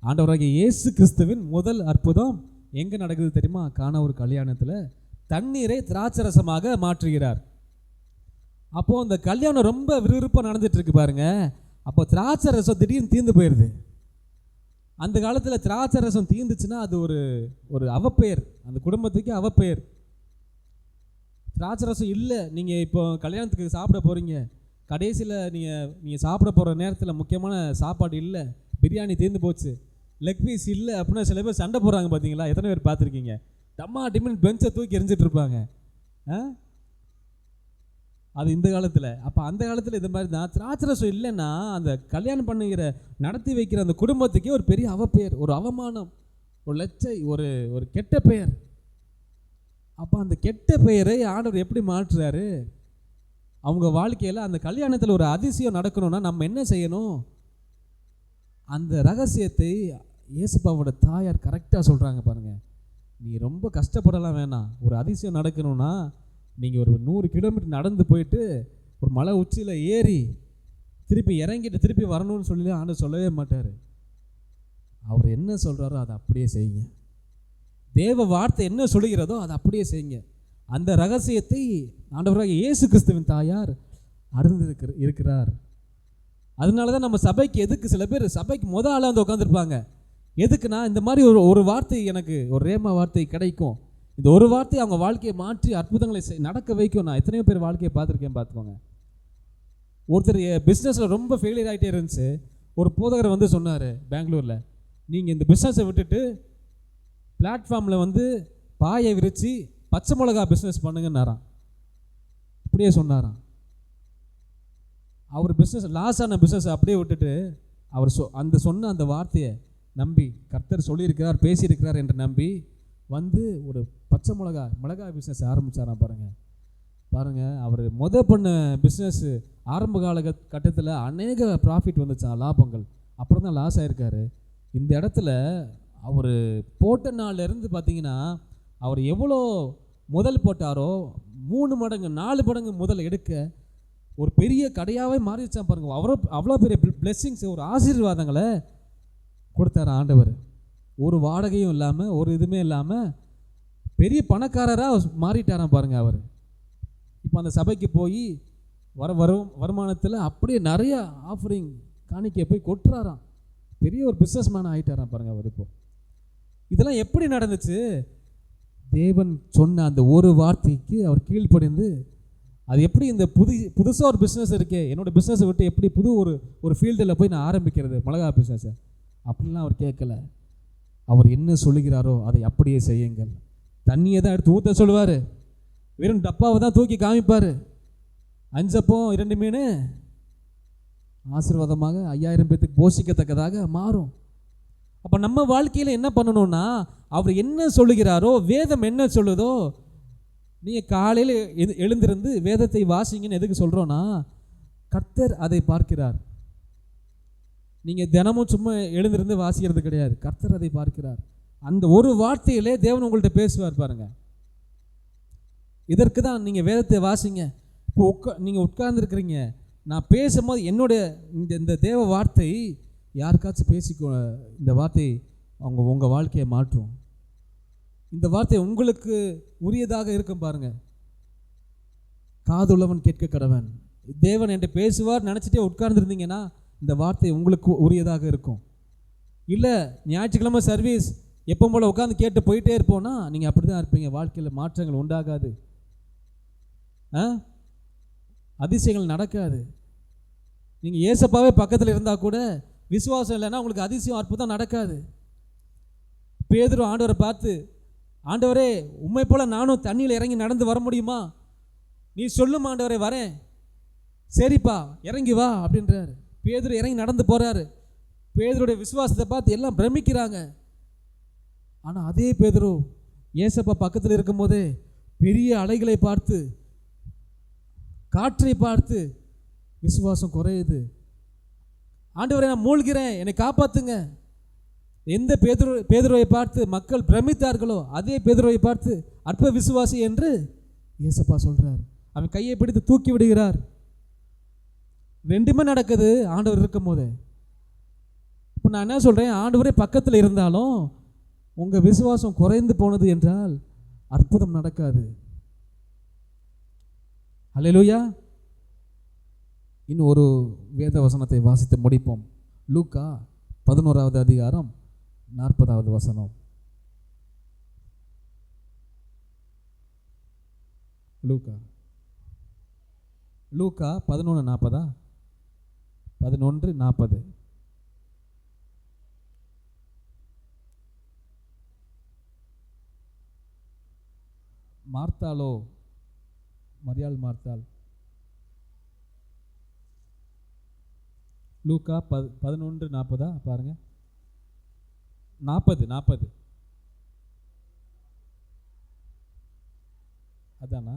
ஆண்டவராகிய இயேசு கிறிஸ்துவின் முதல் அற்புதம் எங்கே நடக்குது தெரியுமா? காண ஒரு கல்யாணத்தில் தண்ணீரை திராட்சரசமாக மாற்றுகிறார். அப்போது அந்த கல்யாணம் ரொம்ப விறுவிறுப்பாக நடந்துட்டு இருக்கு பாருங்க. அப்போ திராட்சை ரசம் திடீர்னு தீர்ந்து போயிடுது. அந்த காலத்தில் திராட்சை ரசம் தீர்ந்துச்சுன்னா அது ஒரு அவப்பெயர், அந்த குடும்பத்துக்கு அவப்பெயர். திராட்சை ரசம் இல்லை, நீங்கள் இப்போ கல்யாணத்துக்கு சாப்பிட போகிறீங்க, கடைசியில் நீங்கள் சாப்பிட போகிற நேரத்தில் முக்கியமான சாப்பாடு இல்லை, பிரியாணி தீர்ந்து போச்சு, லெக் பீஸ் இல்லை அப்படின்னா சில பேர் சண்டை போடுறாங்க பார்த்தீங்களா? எத்தனை பேர் பார்த்துருக்கீங்க? டம்மா டிமின் பெஞ்சை தூக்கி எரிஞ்சிட்டு இருப்பாங்க. அது இந்த காலத்தில். அப்போ அந்த காலத்தில் இது மாதிரி தான். திராட்சை ரசம் இல்லைன்னா அந்த கல்யாணம் பண்ணுகிற நடத்தி வைக்கிற அந்த குடும்பத்துக்கே ஒரு பெரிய அவப்பெயர், ஒரு அவமானம், ஒரு லட்சை, ஒரு கெட்ட பெயர். அப்போ அந்த கெட்ட பெயரை ஆண்டவர் எப்படி மாற்றுறாரு? அவங்க வாழ்க்கையில் அந்த கல்யாணத்தில் ஒரு அதிசயம் நடக்கணும்னா நம்ம என்ன செய்யணும்? அந்த ரகசியத்தை இயேசுப்பாவோட தாயார் கரெக்டாக சொல்கிறாங்க பாருங்கள். நீ ரொம்ப கஷ்டப்படலாம் வேணாம். ஒரு அதிசயம் நடக்கணும்னா நீங்கள் ஒரு 100 கிலோமீட்டர் நடந்து போயிட்டு ஒரு மலை உச்சியில் ஏறி திருப்பி இறங்கிட்டு திருப்பி வரணும்னு சொல்லி ஆண்டவர் சொல்லவே மாட்டார். அவர் என்ன சொல்கிறாரோ அதை அப்படியே செய்யுங்க. தேவ வார்த்தை என்ன சொல்லுகிறதோ அதை அப்படியே செய்யுங்க. அந்த ரகசியத்தை ஆண்டவராக இயேசு கிறிஸ்துவின் தாயார் அறிந்து இருக்கிறார். அதனால தான் நம்ம சபைக்கு எதுக்கு சில பேர் சபைக்கு ஆளாக வந்து உட்காந்துருப்பாங்க. எதுக்குன்னா இந்த மாதிரி ஒரு வார்த்தை, எனக்கு ஒரு ரேமா வார்த்தை கிடைக்கும், இந்த ஒரு வார்த்தை அவங்க வாழ்க்கையை மாற்றி அற்புதங்களை நடக்க வைக்கும். நான் எத்தனையோ பேர் வாழ்க்கையை பார்த்துருக்கேன். பார்த்துக்கோங்க. ஒருத்தர் பிஸ்னஸில் ரொம்ப ஃபெயிலியர் ஆகிட்டே இருந்துச்சு. ஒரு போதகர் வந்து சொன்னார் பெங்களூரில், நீங்கள் இந்த பிஸ்னஸை விட்டுட்டு பிளாட்ஃபார்மில் வந்து பாயை விரித்து பச்சை மிளகா பிஸ்னஸ் பண்ணுங்கன்னாராம். அப்படியே சொன்னாராம். அவர் பிஸ்னஸ் லாஸ் ஆன பிஸ்னஸ் அப்படியே விட்டுட்டு அவர் சொன்ன அந்த வார்த்தையை நம்பி, கர்த்தர் சொல்லியிருக்கிறார் பேசியிருக்கிறார் என்று நம்பி வந்து ஒரு பச்சை மிளகாய் பிஸ்னஸ் ஆரம்பித்தாராம். பாருங்கள் அவர் பண்ண பிஸ்னஸ் ஆரம்ப கால கட்டத்தில் அநேக ப்ராஃபிட் வந்துச்சான், லாபங்கள். அப்புறம் தான் லாஸ் ஆகிருக்காரு. இந்த இடத்துல அவர் போட்ட நாள்லேருந்து பார்த்தீங்கன்னா அவர் எவ்வளோ முதல் போட்டாரோ 3 மடங்கு 4 மடங்கு முதல் எடுக்க ஒரு பெரிய கடையாகவே மாறிச்சான் பாருங்கள். அவ்வளோ பெரிய பிளெஸ்ஸிங்ஸ், ஒரு ஆசீர்வாதங்களை கொடுத்தார் ஆண்டவர். ஒரு வாடகையும் இல்லாமல், ஒரு இதுவுமே இல்லாமல் பெரிய பணக்காரராக மாறிட்டாராம் பாருங்கள் அவர். இப்போ அந்த சபைக்கு போய் வருமானத்தில் அப்படியே நிறைய ஆஃபரிங் காணிக்கை போய் கொட்டுறாராம். பெரிய ஒரு பிஸ்னஸ் மேன் ஆகிட்டாராம் பாருங்கள் அவர். இப்போ இதெல்லாம் எப்படி நடந்துச்சு? தேவன் சொன்ன அந்த ஒரு வார்த்தைக்கு அவர் கீழ்ப்படிந்து, அது எப்படி இந்த புதுசாக ஒரு பிஸ்னஸ் இருக்கே, என்னோடய பிஸ்னஸை விட்டு எப்படி புது ஒரு ஃபீல்டில் போய் நான் ஆரம்பிக்கிறது மிளகா பிஸ்னஸை, அப்படின்லாம் அவர் கேட்கல. அவர் என்ன சொல்லுகிறாரோ அதை அப்படியே செய்யுங்கள். தண்ணியை தான் எடுத்து ஊற்ற சொல்லுவார், வெறும் டப்பாவை தான் தூக்கி காமிப்பார். 5 அப்பம் 2 மீன் ஆசீர்வாதமாக 5000 பேத்துக்கு போஷிக்கத்தக்கதாக மாறும். அப்போ நம்ம வாழ்க்கையில் என்ன பண்ணணும்னா, அவர் என்ன சொல்லுகிறாரோ, வேதம் என்ன சொல்லுதோ, நீங்கள் காலையில் எழுந்திருந்து வேதத்தை வாசிங்கன்னு எதுக்கு சொல்கிறோன்னா, கர்த்தர் அதை பார்க்கிறார். நீங்கள் தினமும் சும்மா எழுந்திருந்து வாசிக்கிறது கிடையாது, கர்த்தர் அதை பார்க்கிறார். அந்த ஒரு வார்த்தையிலே தேவன் உங்கள்கிட்ட பேசுவார் பாருங்கள். இதற்கு தான் நீங்கள் வேதத்தை வாசிங்க. இப்போ நீங்கள் உட்கார்ந்துருக்கிறீங்க, நான் பேசும்போது என்னுடைய இந்த தேவ வார்த்தை யாருக்காச்சும் பேசிக்கோ, இந்த வார்த்தை உங்கள் வாழ்க்கையை மாற்றும். இந்த வார்த்தை உங்களுக்கு உரியதாக இருக்கும் பாருங்கள். காதுள்ளவன் கேட்க கடவன். தேவன் என்கிட்ட பேசுவார் நினச்சிட்டே உட்கார்ந்துருந்தீங்கன்னா இந்த வார்த்தை உங்களுக்கு உரியதாக இருக்கும். இல்லை ஞாயிற்றுக்கிழமை சர்வீஸ் எப்போ போல் உட்காந்து கேட்டு போயிட்டே இருப்போம்னா நீங்கள் அப்படி தான் இருப்பீங்க. வாழ்க்கையில் மாற்றங்கள் உண்டாகாது, அதிசயங்கள் நடக்காது. நீங்கள் ஏசப்பாவே பக்கத்தில் இருந்தால் கூட விசுவாசம் இல்லைன்னா உங்களுக்கு அதிசயம் அற்புதம் நடக்காது. பேதுரு ஆண்டவரை பார்த்து, ஆண்டவரே உண்மை போல் நானும் தண்ணியில் இறங்கி நடந்து வர முடியுமா? நீ சொல்லும் ஆண்டவரே வரேன். சரிப்பா இறங்கி வா அப்படின்றாரு. பேதுரு இறங்கி நடந்து போகிறாரு. பேதுருடைய விசுவாசத்தை பார்த்து எல்லாம் பிரமிக்கிறாங்க. ஆனால் அதே பேதுரு ஏசப்பா பக்கத்தில் இருக்கும்போதே பெரிய அலைகளை பார்த்து, காற்றை பார்த்து விசுவாசம் குறையுது. ஆண்டவரே நான் மூழ்கிறேன், என்னை காப்பாற்றுங்க. எந்த பேதுருவை பார்த்து மக்கள் பிரமித்தார்களோ அதே பேதுருவை பார்த்து அற்ப விசுவாசி என்று ஏசப்பா சொல்கிறார். அவன் கையை பிடித்து தூக்கி விடுகிறார். 2மே நடக்குது ஆண்டவர் இருக்கும் போது. இப்போ நான் என்ன சொல்கிறேன், ஆண்டவரே பக்கத்தில் இருந்தாலும் உங்கள் விசுவாசம் குறைந்து போனது என்றால் அற்புதம் நடக்காது. அல்லேலூயா. இன்னும் ஒரு வேத வசனத்தை வாசித்து முடிப்போம். லூக்கா 11வது அதிகாரம் 40வது வசனம். லூக்கா 11:40. 11:40. மார்த்தாளோ, மரியாள் மார்த்தாள். லூக்கா 11:40 பாருங்க. 40 அதானா?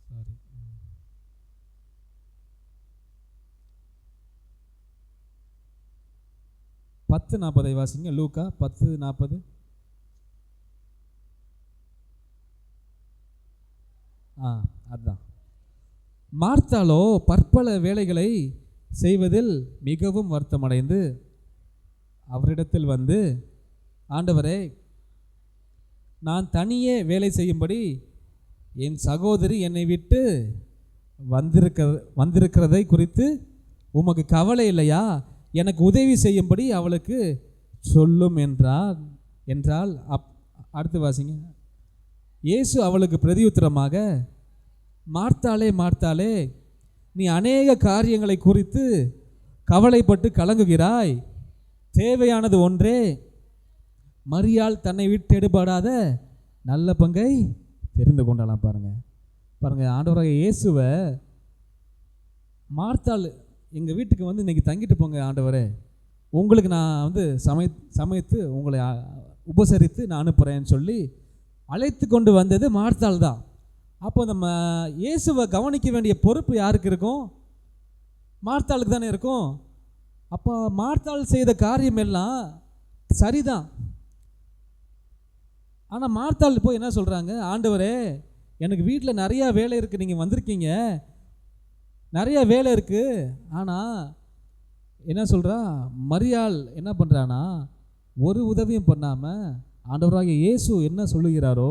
சாரி, 10:40 வாசிங்க. லூக்கா 10:40. அதுதான். மார்த்தாளோ பற்பல வேலைகளை செய்வதில் மிகவும் வருத்தமடைந்து அவரிடத்தில் வந்து, ஆண்டவரே, நான் தனியே வேலை செய்யும்படி என் சகோதரி என்னை விட்டு வந்திருக்கிறதை குறித்து உமக்கு கவலை இல்லையா? எனக்கு உதவி செய்யும்படி அவளுக்கு சொல்லும் என்றால் அடுத்து வாசிங்க. இயேசு அவளுக்கு பிரதியுத்தரமாக, மார்த்தாளே மார்த்தாளே, நீ அநேக காரியங்களை குறித்து கவலைப்பட்டு கலங்குகிறாய். தேவையானது ஒன்றே. மரியாள் தன்னை விட்டு எடுபடாத நல்ல பங்கை தெரிந்து கொண்டாலாம். பாருங்க ஆண்டவராக இயேசுவை மார்த்தாள் எங்கள் வீட்டுக்கு வந்து இன்றைக்கி தங்கிட்டு போங்க ஆண்டவரே, உங்களுக்கு நான் வந்து சமைத்து உங்களை உபசரித்து நான் அனுப்புகிறேன்னு சொல்லி அழைத்து கொண்டு வந்தது மார்த்தாள் தான். அப்போ நம்ம இயேசுவை கவனிக்க வேண்டிய பொறுப்பு யாருக்கு இருக்கும்? மார்த்தாளுக்கு தானே இருக்கும். அப்போ மார்த்தாள் செய்த காரியம் எல்லாம் சரிதான். ஆனால் மார்த்தாள் போய் என்ன சொல்கிறாங்க, ஆண்டவரே, எனக்கு வீட்டில் நிறையா வேலை இருக்குது, நீங்கள் வந்திருக்கீங்க, நிறையா வேலை இருக்குது. ஆனால் என்ன சொல்கிறா, மரியாள் என்ன பண்ணுறான்னா ஒரு உதவியும் பண்ணாமல் ஆண்டவராகிய இயேசு என்ன சொல்லுகிறாரோ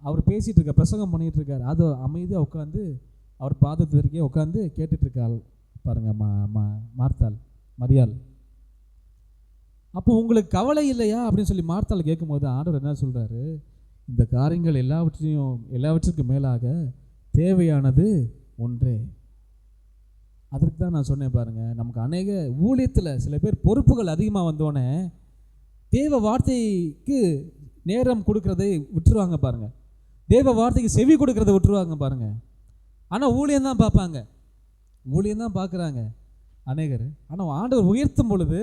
அவர் பேசிகிட்டு இருக்கார், பிரசங்கம் பண்ணிகிட்டு இருக்கார், அதை அமைதியாக உட்காந்து அவர் பாதத்திற்கே உட்காந்து கேட்டுட்ருக்காள். பாருங்கள் மார்த்தாள், மரியாள். அப்போ உங்களுக்கு கவலை இல்லையா அப்படின்னு சொல்லி மார்த்தாள் கேட்கும்போது ஆண்டவர் என்ன சொல்கிறாரு, இந்த காரியங்கள் எல்லாவற்றுக்கும் மேலாக தேவையானது ஒன்றே. அதற்கு தான் நான் சொன்னேன் பாருங்கள், நமக்கு அநேக ஊழியத்தில் சில பேர் பொறுப்புகள் அதிகமாக வந்தோடனே தேவ வார்த்தைக்கு நேரம் கொடுக்கறதை விட்டுருவாங்க பாருங்கள், தேவ வார்த்தைக்கு செவி கொடுக்கறதை விட்டுருவாங்க பாருங்கள். ஆனால் ஊழியம்தான் பார்ப்பாங்க, ஊழியம்தான் பார்க்குறாங்க அநேகர். ஆனால் ஆண்டவர் உயர்த்தும் பொழுது,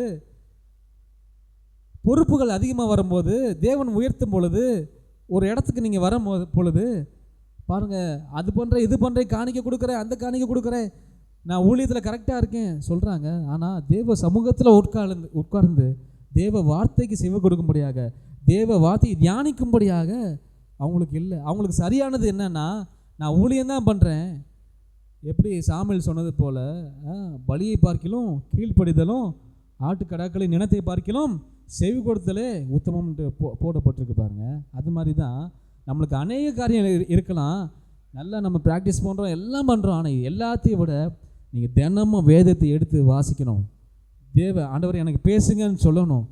பொறுப்புகள் அதிகமாக வரும்போது, தேவன் உயர்த்தும் பொழுது, ஒரு இடத்துக்கு நீங்கள் வரும் பொழுது பாருங்கள், அது பண்ணுறேன் இது பண்ணுறேன், காணிக்க கொடுக்குறேன், அந்த காணிக்க கொடுக்குறேன், நான் ஊழியத்தில் கரெக்டாக இருக்கேன் சொல்கிறாங்க. ஆனால் தேவ சமூகத்தில் உட்கார்ந்து தேவ வார்த்தைக்கு செவி கொடுக்கும்படியாக, தேவ வார்த்தையை தியானிக்கும்படியாக அவங்களுக்கு இல்லை. அவங்களுக்கு சரியானது என்னன்னா, நான் ஊழியம்தான் பண்ணுறேன். எப்படி சாமுவேல் சொன்னது போல், பலியை பார்க்கிலும் கீழ்ப்படிதலும் ஆட்டுக்கடாக்களின் இனத்தை பார்க்கிலும் செவி கொடுத்தலே உத்தமம்ன்ட்டு போடப்பட்டிருக்கு பாருங்க. அது மாதிரி தான் நம்மளுக்கு அநேக காரியம் இருக்கலாம், நல்லா நம்ம ப்ராக்டிஸ் பண்ணுறோம், எல்லாம் பண்ணுறோம். ஆனால் எல்லாத்தையும் விட நீங்கள் தினமும் வேதத்தை எடுத்து வாசிக்கணும். ஆண்டவர் எனக்கு பேசுங்கன்னு சொல்லணும்.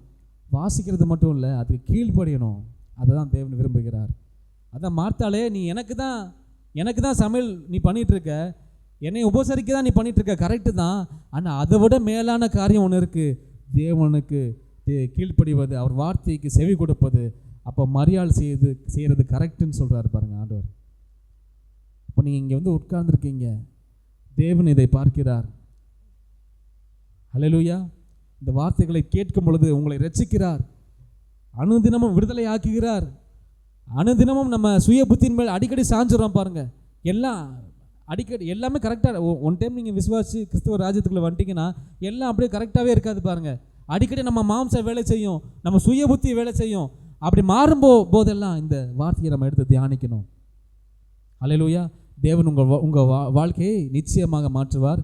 வாசிக்கிறது மட்டும் இல்லை, அதுக்கு கீழ்ப்படியணும். அதை தான் தேவன் விரும்புகிறார். அதான் மார்த்தாளே, நீ எனக்கு தான் சமையல் நீ பண்ணிகிட்ருக்க, என்னை உபசரிக்க தான் நீ பண்ணிகிட்ருக்க, கரெக்டு தான். ஆனால் அதை விட மேலான காரியம் ஒன்று இருக்குது, தேவனுக்கு கீழ்ப்படிவது, அவர் வார்த்தைக்கு செவி கொடுப்பது. அப்போ மரியாள் செய்கிறது கரெக்டுன்னு சொல்கிறாரு பாருங்கள் ஆண்டவர். இப்போ நீங்கள் இங்கே வந்து உட்கார்ந்துருக்கீங்க, தேவன் இதை பார்க்கிறார். ஹல்லேலூயா. இந்த வார்த்தைகளை கேட்கும் பொழுது உங்களை ரட்சிக்கிறார், அனுதினமும் விடுதலை ஆக்குகிறார். அனுதினமும் நம்ம சுய புத்தியின் மேல் அடிக்கடி சாஞ்சிடறோம் பாருங்கள். எல்லாம் அடிக்கடி எல்லாமே கரெக்டாக, ஒன் டைம் நீங்கள் விசுவாசி கிறிஸ்துவ ராஜ்யத்துக்குள்ளே வந்துட்டிங்கன்னா எல்லாம் அப்படியே கரெக்டாகவே இருக்காது பாருங்கள். அடிக்கடி நம்ம மாம்ச வேலை செய்யும், நம்ம சுய புத்தி வேலை செய்யும். அப்படி மாறும் போதெல்லாம் இந்த வார்த்தையை நம்ம எடுத்து தியானிக்கணும். ஹல்லேலூயா. தேவன் உங்கள் வாழ்க்கையை நிச்சயமாக மாற்றுவார்.